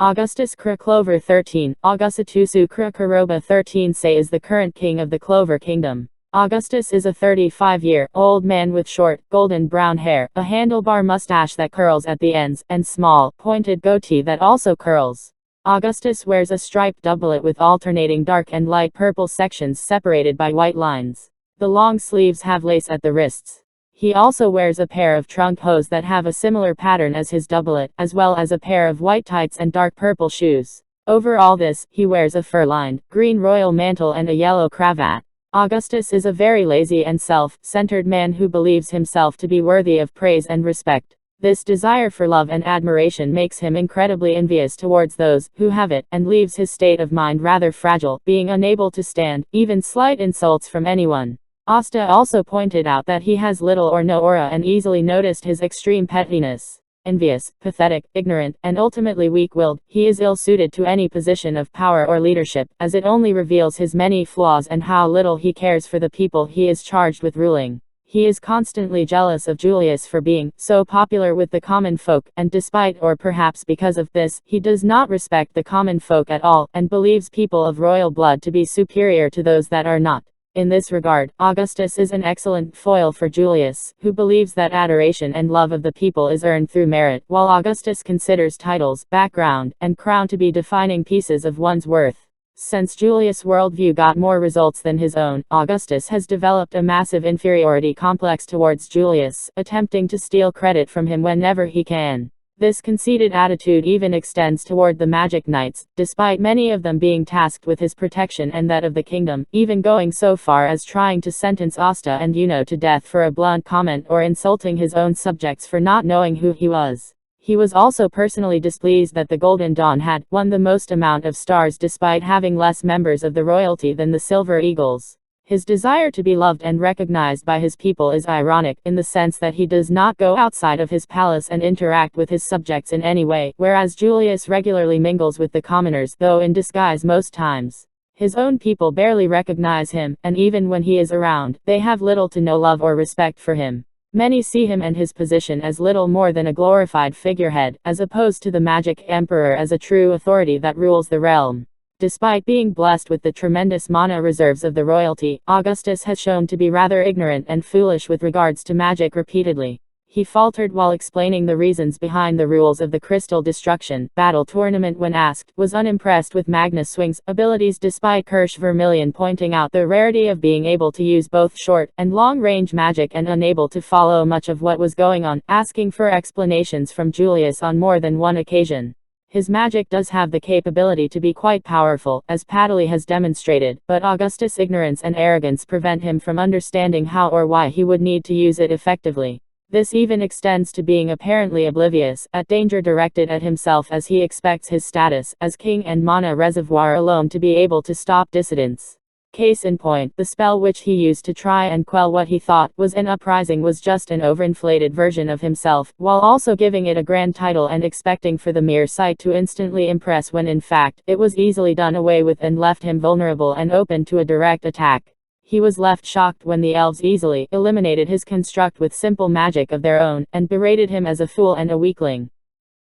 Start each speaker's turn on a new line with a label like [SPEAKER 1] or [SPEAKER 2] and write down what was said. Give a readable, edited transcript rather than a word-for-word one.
[SPEAKER 1] Augustus Clover XIII, Augustus Karoba XIII say is the current king of the Clover kingdom. Augustus is a 35-year-old man with short, golden brown hair, a handlebar mustache that curls at the ends, and small, pointed goatee that also curls. Augustus wears a striped doublet with alternating dark and light purple sections separated by white lines. The long sleeves have lace at the wrists. He also wears a pair of trunk hose that have a similar pattern as his doublet, as well as a pair of white tights and dark purple shoes. Over all this, he wears a fur-lined, green royal mantle and a yellow cravat. Augustus is a very lazy and self-centered man who believes himself to be worthy of praise and respect. This desire for love and admiration makes him incredibly envious towards those who have it, and leaves his state of mind rather fragile, being unable to stand even slight insults from anyone. Asta also pointed out that he has little or no aura and easily noticed his extreme pettiness. Envious, pathetic, ignorant, and ultimately weak-willed, he is ill-suited to any position of power or leadership, as it only reveals his many flaws and how little he cares for the people he is charged with ruling. He is constantly jealous of Julius for being so popular with the common folk, and despite or perhaps because of this, he does not respect the common folk at all, and believes people of royal blood to be superior to those that are not. In this regard, Augustus is an excellent foil for Julius, who believes that adoration and love of the people is earned through merit, while Augustus considers titles, background, and crown to be defining pieces of one's worth. Since Julius' worldview got more results than his own, Augustus has developed a massive inferiority complex towards Julius, attempting to steal credit from him whenever he can. This conceited attitude even extends toward the magic knights, despite many of them being tasked with his protection and that of the kingdom, even going so far as trying to sentence Asta and Juno to death for a blunt comment or insulting his own subjects for not knowing who he was. He was also personally displeased that the Golden Dawn had won the most amount of stars despite having less members of the royalty than the Silver Eagles. His desire to be loved and recognized by his people is ironic, in the sense that he does not go outside of his palace and interact with his subjects in any way, whereas Julius regularly mingles with the commoners, though in disguise most times. His own people barely recognize him, and even when he is around, they have little to no love or respect for him. Many see him and his position as little more than a glorified figurehead, as opposed to the magic emperor as a true authority that rules the realm. Despite being blessed with the tremendous mana reserves of the royalty, Augustus has shown to be rather ignorant and foolish with regards to magic repeatedly. He faltered while explaining the reasons behind the rules of the Crystal Destruction Battle Tournament when asked, was unimpressed with Magnus Swing's abilities despite Kirsch Vermilion pointing out the rarity of being able to use both short and long-range magic and unable to follow much of what was going on, asking for explanations from Julius on more than one occasion. His magic does have the capability to be quite powerful, as Padley has demonstrated, but Augustus' ignorance and arrogance prevent him from understanding how or why he would need to use it effectively. This even extends to being apparently oblivious at danger directed at himself, as he expects his status as king and mana reservoir alone to be able to stop dissidents. Case in point, the spell which he used to try and quell what he thought was an uprising was just an overinflated version of himself, while also giving it a grand title and expecting for the mere sight to instantly impress when in fact, it was easily done away with and left him vulnerable and open to a direct attack. He was left shocked when the elves easily eliminated his construct with simple magic of their own, and berated him as a fool and a weakling.